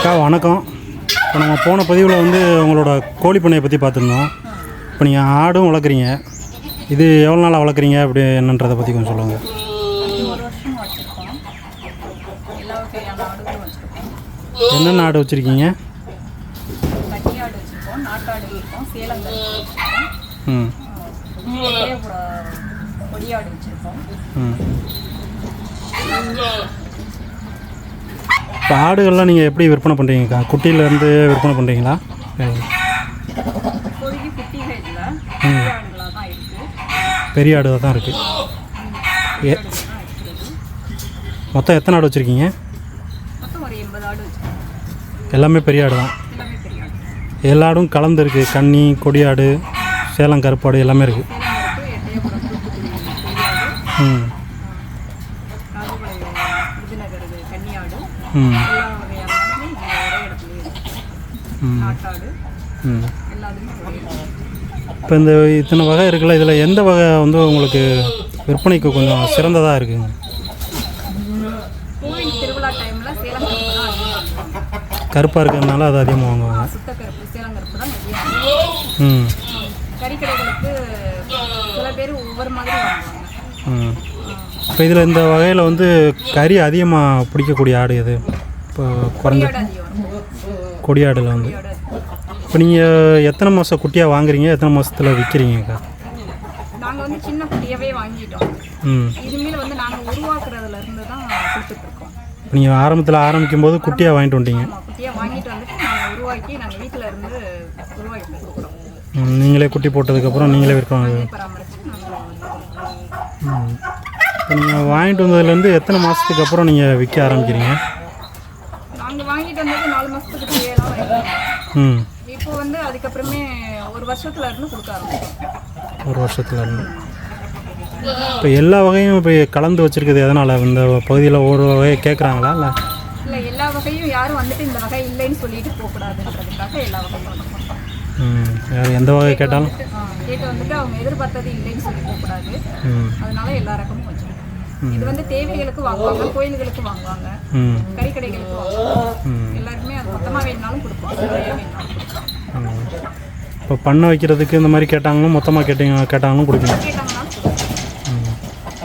அக்கா வணக்கம். இப்போ நம்ம போன பதிவில் வந்து உங்களோட கோழி பண்ணையை பற்றி பார்த்துருந்தோம். இப்போ நீங்கள் ஆடும் வளர்க்குறீங்க, இது எவ்வளோ நாளாக வளர்க்குறீங்க அப்படி என்னன்றதை பற்றி கொஞ்சம் சொல்லுங்கள். என்னென்ன ஆடு வச்சுருக்கீங்க? ம் இப்போ ஆடுகள்லாம் நீங்கள் எப்படி விற்பனை பண்ணுறீங்கக்கா? குட்டியிலேருந்து விற்பனை பண்ணுறீங்களா? பெரிய ஆடு தான் இருக்குது. மொத்தம் எத்தனை ஆடு வச்சுருக்கீங்க? எல்லாமே பெரிய ஆடு தான். எல்லா ஆடும் கலந்துருக்கு. கன்னி, கொடியாடு, சேலம் கருப்பாடு எல்லாமே இருக்குது. ம் ம் ம் இப்போ இந்த இத்தனை வகை இருக்குல்ல, இதில் எந்த வகை வந்து உங்களுக்கு விற்பனைக்கு கொஞ்சம் சிறந்ததாக இருக்குங்க? கருப்பாக இருக்கிறதுனால அது அதிகமாக வாங்குவாங்க. ம் ம் இப்போ இதில் இந்த வகையில் வந்து கறி அதிகமாக பிடிக்கக்கூடிய ஆடு எது? இப்போ குறைஞ்ச கொடியாடில் வந்து இப்போ நீங்கள் எத்தனை மாதம் குட்டியாக வாங்குறீங்க, எத்தனை மாதத்தில் விற்கிறீங்கக்கா? நாங்கள் வந்து சின்ன குட்டியாகவே வாங்கிட்டோம். இதுமாரி வந்து நாங்கள் உருவாக்குறதுல இருந்து தான் கொடுத்துட்ருக்கோம். இப்போ நீங்கள் ஆரம்பிக்கும் போது குட்டியாக வாங்கிட்டு வந்துட்டீங்க. குட்டியாக வாங்கிட்டு வந்துட்டு நாங்கள் உருவாக்கி நாங்கள் வீட்டில் இருந்து உருவாக்கி கொடுக்குறோம். நீங்களே குட்டி போட்டதுக்கப்புறம் நீங்களே விற்பாங்க. இப்போ நீங்கள் வாங்கிட்டு வந்ததுலேருந்து எத்தனை மாதத்துக்கு அப்புறம் நீங்கள் விற்க ஆரம்பிக்கிறீங்க? நாங்கள் வாங்கிட்டு வந்தது 4 மாதத்துக்கு குட்டியெல்லாம் வாங்கிட்டோம். இப்போ வந்து அதுக்கப்புறமே 1 வருஷத்துல இருந்து கொடுக்க ஆரம்பிச்சோம். 1 வருஷத்துல இருந்து. இப்போ எல்லா வகையும் இப்போ கலந்து வச்சுருக்குது எதனால்? இந்த பகுதியில் ஒரு வகையை கேட்குறாங்களா? இல்லை இல்லை, எல்லா வகையும் யாரும் வந்துட்டு இந்த வகை இல்லைன்னு சொல்லிட்டு போகக்கூடாதுன்றதுக்காக எல்லா வகையும் வளர்ப்போம். யார் எந்த வகை கேட்டாலும் கேட்டு வந்துட்டு அவங்க எதிர்பார்த்தது இல்லைன்னு சொல்லி போகக்கூடாது. அதனால எல்லா ரகமும் வச்சுருக்கோம். இது வந்து தேவைகளுக்கு வாங்குவாங்க, கோயில்களுக்கு வாங்குவாங்க, கறிக்கடைகளுக்கு வாங்குவாங்க. எல்லாருக்குமே அது மொத்தமாக வேணுனாலும் கொடுப்போம், வேணுனாலும் கொடுப்போம். இப்போ பண்ண வைக்கிறதுக்கு இந்த மாதிரி கேட்டாங்களும் மொத்தமாக கேட்டாங்களும் கொடுப்பீங்க.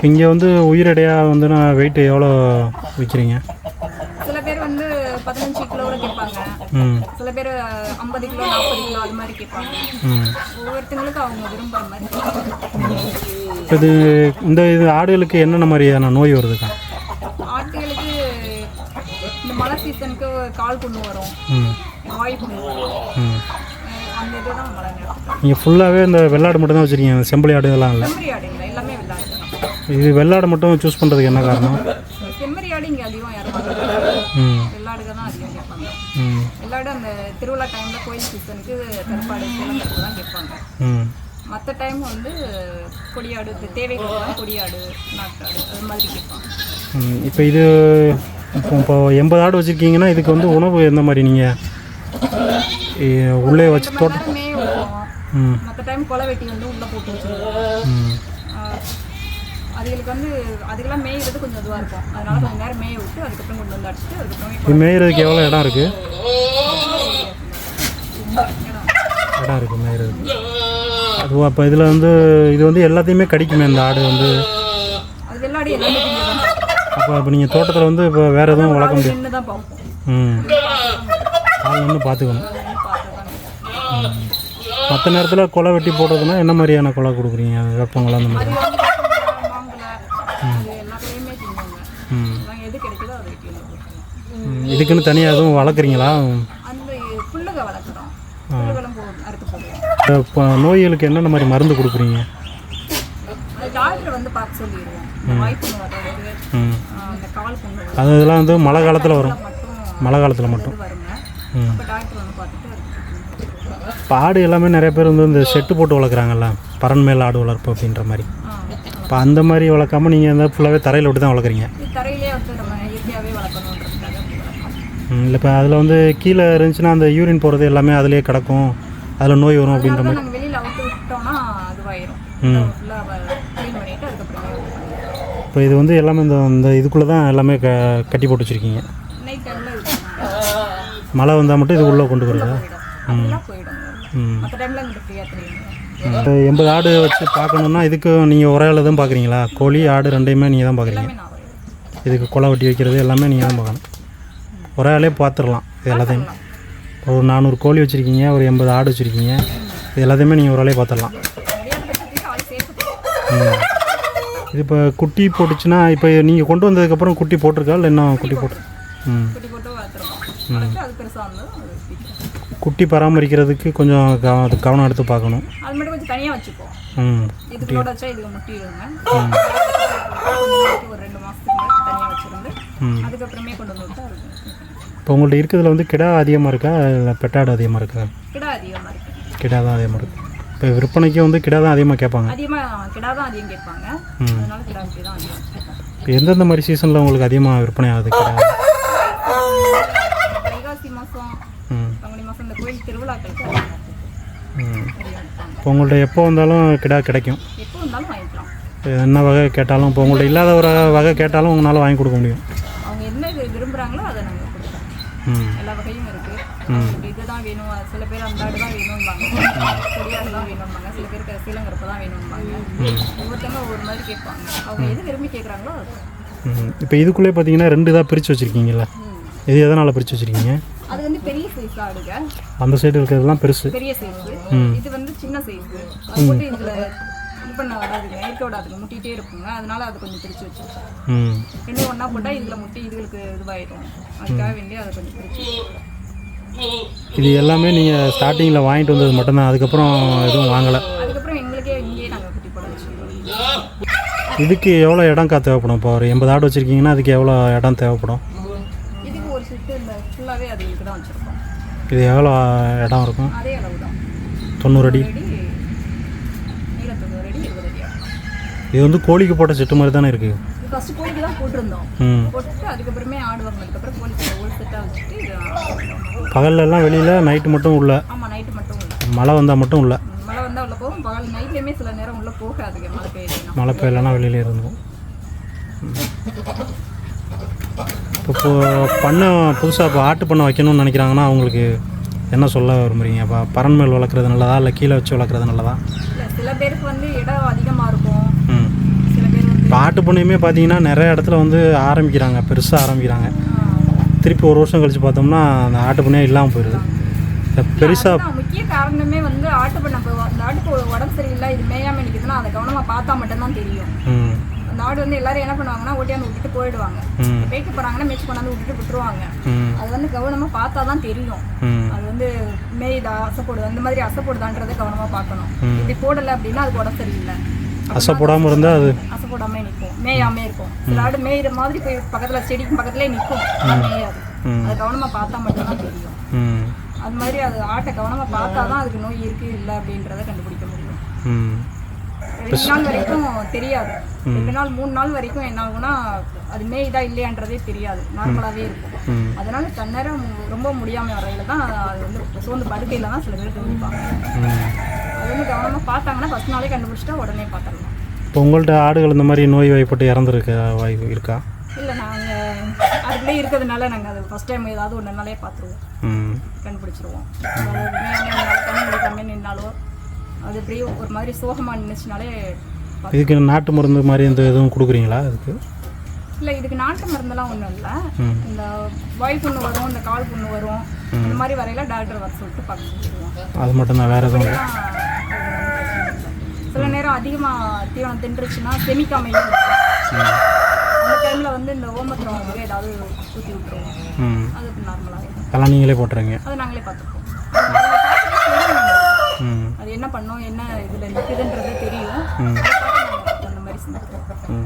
இங்கே வந்து உயிரடையாக வந்து நான் வெயிட்டு எவ்வளோ விற்கிறீங்க? சில பேர் வந்து 15 கிலோவோட கேட்பாங்க, சில பேர் 50 கிலோ 40 கிலோ அது மாதிரி கேட்பாங்க. ஒவ்வொருத்தங்களுக்கும் அவங்க விரும்புகிற மாதிரி. இது ஆடுகளுக்கு என்னென்ன மாதிரியான நோய் வருதுக்கா? ஆட்டுகளுக்கு இந்த மழை சீசனுக்கு கால் புண்ணு வரும், வாய் புண்ணு வரும், அந்த இதுதான் மழை நேரம். நீங்கள் ஃபுல்லாகவே இந்த வெள்ளாடு மட்டும் தான் வச்சுருக்கீங்க, செம்பளி ஆடு இதெல்லாம் இல்லை? செம்மறி ஆடு இல்லை, எல்லாமே வெள்ளாடு. இது வெள்ளாடு மட்டும் சூஸ் பண்ணுறதுக்கு என்ன காரணம்? செம்மறி ஆடு இங்கே அதிகம் யாரும் வெள்ளாடுக தான் அதிகம் கேட்பாங்க. வெள்ளாடு அந்த திருவிழா டைமில் கோயில் சீசனுக்கு கருப்பாடு சேலம் தான் கேட்பாங்க. மற்ற டைம் வந்து கொடியாடு தேவைகள் கொடியாடு நாட்டாடு அது மாதிரி கேட்பாங்க. இப்போ இது இப்போ 80 ஆடு வச்சுருக்கீங்கன்னா இதுக்கு வந்து உணவு எந்த மாதிரி நீங்கள் உள்ளே வச்சு தோட்டம் மேய வைப்போம். மற்ற டைம் கொலை வெட்டி வந்து உள்ளே போட்டு வச்சுருவோம். அதுகளுக்கு வந்து அதுக்கெல்லாம் மேய்கிறது கொஞ்சம் இதுவாக இருக்கும். அதனால கொஞ்சம் நேரம் மேய விட்டு அதுக்கப்புறம் கொண்டு வந்து அடிச்சுட்டு அதுக்கப்புறம் மேய்கிறதுக்கு எவ்வளோ இடம் இருக்குது? இடம் இருக்குது மேய்கிறதுக்கு. அதுவும் அப்போ இதில் வந்து இது வந்து எல்லாத்தையுமே கடிக்குமே இந்த ஆடு வந்து? அது வெள்ளாடு எல்லாமே. அப்போ நீங்கள் தோட்டத்தில் வந்து இப்போ வேறு எதுவும் வளர்க்க முடியாது? ஆள் வந்து பார்த்துக்கணும். மற்ற நேரத்தில் கொலை வெட்டி போடுறதுன்னா என்ன மாதிரியான கொலை கொடுக்குறீங்க? வெப்பங்களாம் அந்த மாதிரி? இதுக்குன்னு தனியாக எதுவும் வளர்க்குறீங்களா? இப்போ நோய்களுக்கு என்னென்ன மாதிரி மருந்து கொடுக்குறீங்க? அது இதெல்லாம் வந்து மழை காலத்தில் வரும், மழை காலத்தில் மட்டும். இப்போ ஆடு எல்லாமே நிறைய பேர் வந்து இந்த செட்டு போட்டு வளர்க்குறாங்கல்ல, பறன் மேல் ஆடு வளர்ப்பு அப்படின்ற மாதிரி. இப்போ அந்த மாதிரி வளர்க்காமல் நீங்கள் வந்து ஃபுல்லாகவே தரையில் விட்டு தான் வளர்க்குறீங்க? இல்லை, இப்போ அதில் வந்து கீழே இருந்துச்சுன்னா அந்த யூரின் போகிறது எல்லாமே அதிலே கிடக்கும், அதில் நோய் வரும் அப்படின்ற மாதிரி. இப்போ இது வந்து எல்லாமே இந்த இதுக்குள்ளே தான் எல்லாமே கட்டி போட்டு வச்சுருக்கீங்க? மழை வந்தால் மட்டும் இது உள்ளே கொண்டு வருதா? அதெல்லாம் போயிடும். மற்ற டைமில் எங்களுக்கு ஃப்ரீயாக தெரியும். 80 ஆடு வச்சு பார்க்கணுன்னா இதுக்கு நீங்கள் ஒரே ஆள் தான் பார்க்குறீங்களா? கோழி ஆடு ரெண்டையுமே நீங்கள் தான் பார்க்குறீங்க? எல்லாமே நான் வரையும். இதுக்கு குலை வெட்டி வைக்கிறது எல்லாமே நீங்கள் தான் பார்க்கணும். ஒரே ஆளே பார்த்துடலாம் இது எல்லாத்தையும். ஒரு 400 கோழி வச்சுருக்கீங்க, ஒரு 80 ஆடு வச்சுருக்கீங்க, இது எல்லாத்தையுமே நீங்கள் ஒரு ஆளே பார்த்துடலாம். முடியாத பட்சத்துக்கு ஆள் சேர்த்துக்கலாம். இது இப்போ குட்டி போட்டுச்சுன்னா இப்போ நீங்கள் கொண்டு வந்ததுக்கப்புறம் குட்டி போட்டிருக்கா இல்லை இன்னும் குட்டி போட்டு? குட்டி போட்டு வளர்த்துருக்கோம். அது பெருசாக இருந்தது அது விற்கும். குட்டி பராமரிக்கிறதுக்கு கொஞ்சம் கவனம் எடுத்து பார்க்கணும். அது மட்டும் கொஞ்சம் தனியாக வச்சுப்போம். இதுக்குள்ளோட வச்சா இதுக்கு முட்டிடுங்க. ஒரு 2 மாதத்துக்கு தனியாக வச்சுருந்து அதுக்கப்புறமே கொண்டு வந்து விட்டா இருக்கும். இப்போ உங்கள்ட்ட இருக்கிறதுல வந்து கிடா அதிகமாக இருக்கா இல்லை பெட்டாடு அதிகமாக இருக்கா? கிடா அதிகமாக இருக்குது. கிடா தான் அதிகமாக இருக்குது. இப்போ விற்பனைக்கு வந்து கிடா தான் அதிகமாக கேட்பாங்க. அதிகமாக கிடா தான் அதிகம் கேட்பாங்க. அதனால கிடா விட்டு தான் அதிகம் கேட்பாங்க. இப்போ எந்தெந்த மாதிரி சீசனில் உங்களுக்கு அதிகமாக விற்பனை ஆகுது கிடா? வைகாசி மாதம், பங்குனி மாதம் இந்த கோயில் திருவிழாக்களுக்கு இப்போ உங்கள்ட்ட எப்போ வந்தாலும் கிடா கிடைக்கும்? எப்போ வந்தாலும் வாங்கிக்கலாம். என்ன வகை கேட்டாலும் இப்போ உங்கள்ட்ட இல்லாத ஒரு வகை கேட்டாலும் உங்களால் வாங்கி கொடுக்க முடியும். அவங்க என்ன விரும்புகிறாங்களோ அதை நாங்கள் கொடுப்போம். எல்லா வகையும் இருக்குது. இதுதான் வேணும், சில பேர் அந்த ஆடு தான் வேணும்பாங்க, கொடியாடு தான் வேணும்பாங்க, சில பேருக்கு சீலங்கரப்பு தான் வேணும்பாங்க. ஒவ்வொருத்தவங்க ஒவ்வொரு மாதிரி கேட்பாங்க. அவங்க எது விரும்பி கேட்குறாங்களோ அது. இப்போ இதுக்குள்ளே பார்த்தீங்கன்னா 2 இதாக பிரித்து வச்சுருக்கீங்களா? இது எதனால் பிரித்து வச்சுருக்கீங்க? அது வந்து பெரிய சைஸ் ஆடுங்க. அந்த சைடு இருக்கிறதுலாம் பெருசு, பெரிய சைஸ். இது வந்து சின்ன சைஸ். அது போட்டு இதில் இது பண்ண விடாதுங்க, இருக்க விடாதுங்க, முட்டிகிட்டே இருக்குங்க. அதனால அது கொஞ்சம் பிரித்து வச்சுருக்கோம். ரெண்டும் ஒன்றா போட்டால் இதில் முட்டி இதுகளுக்கு இதுவாயிடும். அதுக்காக வேண்டி அதை கொஞ்சம் பிரித்து. இது எல்லாமே நீங்கள் ஸ்டார்டிங்கில் வாங்கிட்டு வந்தது மட்டும்தான், அதுக்கப்புறம் எதுவும் வாங்கலை? அதுக்கப்புறம் எங்களுக்கே இங்கேயே நாங்கள் குட்டி போட வச்சுருக்கோம். இதுக்கு எவ்வளோ இடம் தேவைப்படும்? இப்போ ஒரு 80 ஆடு வச்சுருக்கீங்கன்னா அதுக்கு எவ்வளோ இடம் தேவைப்படும்? இதுக்கு ஒரு சுற்று இந்த ஃபுல்லாகவே அது இதுக்கு தான் வச்சுருக்கோம். இது எவ்வளோ இடம் இருக்கும்? அதே அளவு தான், 90 அடி. நீளம் 90 அடி, 20 அடி. இது வந்து கோழிக்கு போட்ட செட்டு மாதிரி தானே இருக்குது? ஃபஸ்ட்டு கோழிக்கு தான் போட்டிருந்தோம். போட்டு அதுக்கப்புறமே ஆடு வாங்கினதுக்கப்புறம் கோழிக்கு ஒரு செட்டாக வச்சுட்டு பகல்லலாம் வெளியில், நைட்டு மட்டும் உள்ள? ஆமாம், நைட்டு மட்டும் உள்ள. மழை வந்தால் மட்டும் உள்ள? மழை வந்தால் உள்ள போகும். பகல் நைட்லேயுமே சில நேரம் உள்ளே போகாதுங்க, மழை பெய்யலாம். மழை பெய்யலைன்னா வெளியிலே இருந்தோம். இப்போ பண்ணை புதுசாக இப்போ ஆட்டு பண்ணை வைக்கணும்னு நினைக்கிறாங்கன்னா அவங்களுக்கு என்ன சொல்ல விரும்புகிறீங்க? இப்போ பரண்மேல் வளர்க்குறது நல்லதா இல்லை கீழே வச்சு வளர்க்குறது நல்லதா? இல்லை, சில பேருக்கு வந்து இடம் அதிகமாக இருக்கும். சில பேர் வந்து இப்போ ஆட்டு பண்ணையுமே பார்த்தீங்கன்னா நிறைய இடத்துல வந்து ஆரம்பிக்கிறாங்க, பெருசாக ஆரம்பிக்கிறாங்க. திருப்பி ஒரு வருஷம் கழித்து பார்த்தோம்னா அந்த ஆட்டு பண்ணையே இல்லாமல் போயிடுது. பெருசாக முக்கிய காரணமே வந்து ஆட்டு பண்ணை. அந்த ஆட்டுக்கு உடம்பு சரியில்லை, இது மேயாமல் நிற்குதுன்னா அதை கவனமாக பார்த்தா மட்டும்தான் தெரியும். அந்த ஆடு வந்து எல்லாரும் என்ன பண்ணுவாங்கன்னா ஓட்டியாந்து விட்டுட்டு போயிடுவாங்க. மேய்க்க போகிறாங்கன்னா மேய்ச்சி கொண்டாந்து விட்டுருவாங்க. அது வந்து கவனமாக பார்த்தா தான் தெரியும். அது வந்து மேய்தா அசைப்போடுது, அந்த மாதிரி அசைப்போடுதான்றதை கவனமாக பார்க்கணும். இப்படி போடலை அப்படின்னா அது உடம்பு சரியில்லை. அசை போடாமல் இருந்தால் அது அசை போடாமல் நிற்கும், மேயாமே இருக்கும். சில ஆடு மேயிற மாதிரி போய் பக்கத்தில் செடிக்கு பக்கத்துலேயே நிற்கும், மேயாது. அது கவனமாக பார்த்தா மட்டும்தான் தெரியும். அது மாதிரி அது ஆட்டை கவனமாக பார்த்தா தான் அதுக்கு நோய் இருக்குது இல்லை அப்படின்றத கண்டுபிடிக்க முடியும். 2 நாள் வரைக்கும் தெரியாது. 2 நாள் 3 நாள் வரைக்கும் என்ன ஆகும்னா அது மேய்தா இல்லையான்றதே தெரியாது, நார்மலாகவே இருக்கும். அதனால தன்னேரம் ரொம்ப முடியாமல் வரையில தான் அது வந்து சோர்ந்து படுக்கையில் தான் சில பேர் தூங்கிப்பாங்க. அது வந்து கவனமாக பார்த்தாங்கன்னா ஃபஸ்ட் நாளே கண்டுபிடிச்சிட்டா உடனே பார்த்துடலாம். இப்போ உங்கள்கிட்ட ஆடுகள் இந்த மாதிரி நோய் வாய்ப்பட்டு இறந்துருக்க வாய்ப்பு இருக்கா? இல்லை, நாங்கள் அதுக்குள்ளே இருக்கிறதுனால நாங்கள் அது ஃபஸ்ட் டைம் ஏதாவது ஒன்றுனாலே பார்த்துருவோம், கண்டுபிடிச்சிருவோம். தண்ணி குடிக்காம நின்னாலோ அது அப்படியே ஒரு மாதிரி சோகமாக நின்றுச்சுனாலே. இதுக்கு நாட்டு மருந்து மாதிரி எந்த எதுவும் கொடுக்குறீங்களா அதுக்கு? இல்லை, இதுக்கு நாட்டு மருந்தெல்லாம் ஒன்றும் இல்லை. இந்த வாய் புண்ணு வரும், இந்த கால் புண்ணு வரும், இந்த மாதிரி வரையில டாக்டர் வர சொல்லிட்டு பார்க்க சொல்லிடுவோம். அது மட்டும்தான், வேறு எதுவும்? சில நேரம் அதிகமாக தீவனம் தின்றுச்சுன்னா செமிக்காமையும் அந்த டைமில் வந்து இந்த ஓமத்திரம் வந்து ஏதாவது ஊற்றி விட்டுருவோம். அது நார்மலாக அதெல்லாம் நீங்களே போட்டுறீங்க? அதை நாங்களே பார்த்துப்போம். அது என்ன பண்ணோம், என்ன இதில் நிற்குதுன்றது தெரியும். அந்த மாதிரி செஞ்சுருக்கோம்.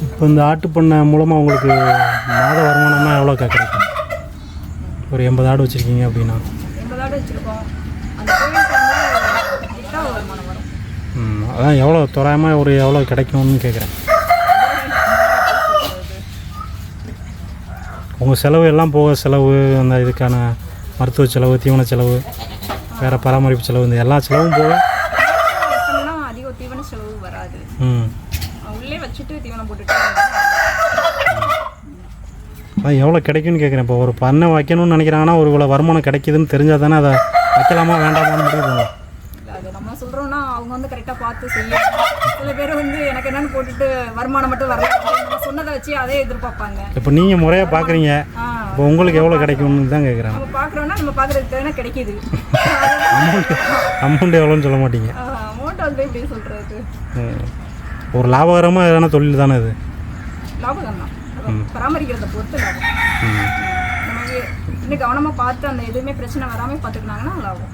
இப்போ இந்த ஆட்டு பண்ணை மூலமாக உங்களுக்கு மாத வருமானம்னா எவ்வளோ கிடைக்கும்? ஒரு 80 ஆடு வச்சுருக்கீங்க அப்படின்னா? 80 ஆடு வச்சுருக்கோம். அந்த கோயிலுக்கு வந்து எக்ஸ்ட்ரா வருமானம் வரும். அதான் எவ்வளோ தோராயமாக ஒரு எவ்வளோ கிடைக்கும்னு கேட்குறேன். உங்கள் செலவு எல்லாம் போக செலவு, அந்த இதுக்கான மருத்துவ செலவு, தீவன செலவு, வேறு பராமரிப்பு செலவு, இந்த எல்லா செலவும் போக அதிகம் தீவன செலவு வராது. உள்ளே வச்சுட்டு தீவனம் போட்டுட்டு அதான் எவ்வளோ கிடைக்குன்னு கேட்குறேன். இப்போ ஒரு பண்ணை வைக்கணும்னு நினைக்கிறாங்கன்னா ஒரு இவ்வளோ வருமானம் கிடைக்குதுன்னு தெரிஞ்சால் தானே அதை வைக்கலாமா வேண்டாமான்னு முடிவு பண்ணுவோம். அது நம்ம சொல்கிறோன்னா அவங்க வந்து கரெக்டாக பார்த்து செய்யும். சில பேர் வந்து எனக்கு என்னென்னு போட்டுட்டு வருமானம் மட்டும் வரல நம்ம சொன்னதை வச்சு அதே எதிர்பார்ப்பாங்க. இப்போ நீங்கள் முறையாக பார்க்குறீங்க, இப்போ உங்களுக்கு எவ்வளோ கிடைக்கும்னு தான் கேட்குறேன். நம்ம பார்க்குறோன்னா நம்ம பார்க்குறதுக்கு தானே கிடைக்கிது. அமௌண்ட் எவ்வளோன்னு சொல்ல மாட்டீங்க. அமௌண்ட் வந்து எப்படி சொல்கிறது, ஒரு லாபகரமாக எதனா தொழில் தானே இது. லாபகம் தான், பராமரிக்கிறத பொறுத்து லாபம். நம்ம இன்னும் கவனமாக பார்த்து அந்த எதுவுமே பிரச்சனை வராமல் பார்த்துக்கினாங்கன்னா லாபம்.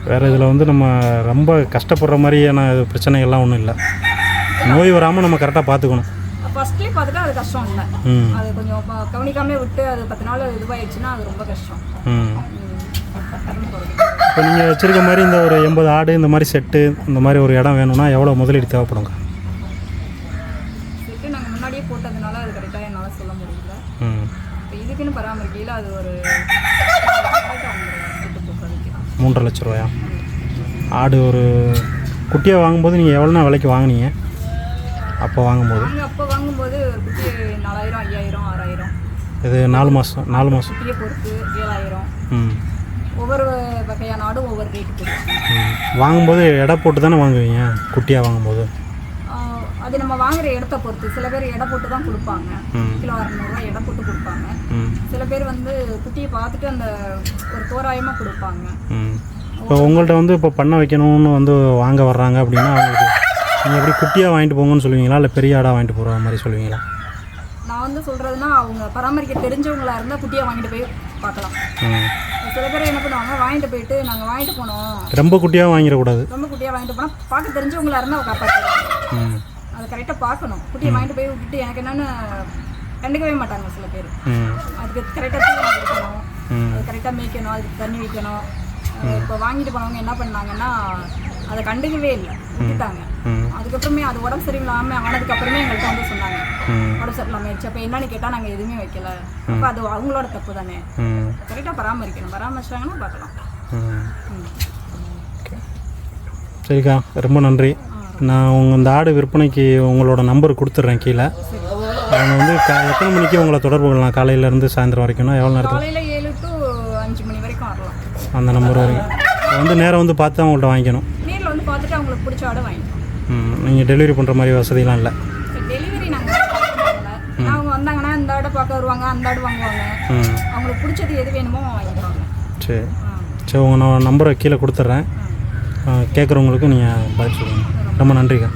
வேறு இதில் வந்து நம்ம ரொம்ப கஷ்டப்படுற மாதிரியான பிரச்சனைகள்லாம் ஒன்றும் இல்லை. நோய் வராமல் நம்ம கரெக்டாக பார்த்துக்கணும். ஃபஸ்ட்லேயே பார்த்துட்டா அது கஷ்டம் இல்லை. அது கொஞ்சம் கவனிக்காமே விட்டு அது 10 நாள் இதுவாகிடுச்சுன்னா அது ரொம்ப கஷ்டம். இப்போ நீங்கள் வச்சுருக்க மாதிரி இந்த ஒரு 80 ஆடு இந்த மாதிரி செட்டு இந்த மாதிரி ஒரு இடம் வேணும்னா எவ்வளோ முதலீடு தேவைப்படுங்க? செட்டு நாங்கள் முன்னாடியே போட்டதுனால அது கரெக்டாக என்னால் சொல்ல முடியல. இப்போ இதுக்குன்னு பராமரிக்கையில் அது ஒரு 3.5 லட்ச ரூபாயா? ஆடு ஒரு குட்டியாக வாங்கும்போது நீங்கள் எவ்வளோனா விலைக்கு வாங்கினீங்க அப்போ வாங்கும்போது? அப்போ வாங்கும்போது ஒரு குட்டி 4000, 5000, 6000. இது 4 மாதம் குட்டியை பொறுத்து 7000. ஒவ்வொரு வகையான ஆடும் ஒவ்வொரு ரேட்டு கொடுக்கும். வாங்கும்போது எடை போட்டு தானே வாங்குவீங்க குட்டியாக வாங்கும்போது? அது நம்ம வாங்குற இடத்த பொறுத்து. சில பேர் எடை போட்டு தான் கொடுப்பாங்க, கிலோ 600 ரூபா எடை போட்டு கொடுப்பாங்க. சில பேர் வந்து குட்டியை பார்த்துட்டு அந்த ஒரு தோராயமாக கொடுப்பாங்க. இப்போ உங்கள்கிட்ட வந்து இப்போ பண்ண வைக்கணும்னு வந்து வாங்க வர்றாங்க அப்படின்னா அவங்களுக்கு நீங்கள் எப்படி குட்டியாக வாங்கிட்டு போங்கன்னு சொல்லுவீங்களா இல்லை பெரிய ஆடாக வாங்கிட்டு போகிற மாதிரி சொல்லுவீங்களா? நான் வந்து சொல்கிறதுனா அவங்க பராமரிக்க தெரிஞ்சவங்களா இருந்தால் குட்டியாக வாங்கிட்டு போய் பார்க்கலாம். சில பேர் என்ன பண்ணுவாங்க, வாங்கிட்டு போயிட்டு நாங்கள் வாங்கிட்டு போனோம் ரொம்ப குட்டியாக வாங்கிடக்கூடாது. ரொம்ப குட்டியாக வாங்கிட்டு போனால் பார்க்க தெரிஞ்சவங்களா இருந்தால் காப்பாற்றுவாங்க. அதை கரெக்டாக பார்க்கணும். குட்டியை வாங்கிட்டு போய் விட்டுட்டு எனக்கு என்னென்னு கண்டுக்கவே மாட்டாங்க சில பேர். அதுக்கு கரெக்டாக தீவனம் கொடுக்கணும், அது கரெக்டாக மேய்க்கணும், அதுக்கு தண்ணி வைக்கணும். இப்போ வாங்கிட்டு போனவங்க என்ன பண்ணாங்கன்னா அதை கண்டுக்கவே இல்லை, விட்டுட்டாங்க. அதுக்கப்புறமே அது உடம்பு சரியில்லாமல் ஆனதுக்கப்புறமே எங்கள்கிட்ட வந்து சொன்னாங்க உடம்பு சரியில்லாமல் ஆயிடுச்சு. அப்போ என்னன்னு கேட்டால் நாங்கள் எதுவுமே வைக்கல. அப்போ அது அவங்களோட தப்பு தானே. கரெக்டாக பராமரிக்கணும், பராமரிச்சாங்கன்னா பார்க்கலாம். சரிக்கா, ரொம்ப நன்றி. நான் இந்த ஆடு விற்பனைக்கு உங்களோட நம்பர் கொடுத்துட்றேன் கீழே. அவங்க வந்து எத்தனை மணிக்கு உங்களை தொடர்பு கொள்ளலாம்? காலையிலேருந்து சாயந்தரம் வரைக்கும்னா எவ்வளோ நேரத்தில்? காலையில் 7 to 5 மணி வரைக்கும் வரலாம். அந்த நம்பர் வரைக்கும் வந்து நேரம் வந்து பார்த்து அவங்கள்ட்ட வாங்கிக்கணும். நேரில் வந்து பார்த்துட்டு அவங்களுக்கு பிடிச்ச ஆடை வாங்கிக்கணும். நீங்கள் டெலிவரி பண்ணுற மாதிரி வசதிலாம் இல்லை? டெலிவரி நாங்கள் அவங்க வந்தாங்கன்னா இந்த ஆடை பார்க்க வருவாங்க, அந்த ஆடு வாங்குவாங்க. அவங்களுக்கு பிடிச்சது எது வேணுமோ வாங்கிக்குவாங்க. சரி சரி, உங்கள் நான் நம்பரை கீழே கொடுத்துட்றேன். கேட்குறவங்களுக்கு நீங்கள் பதில் சொல்லுங்கள். ரொம்ப நன்றிக்கா.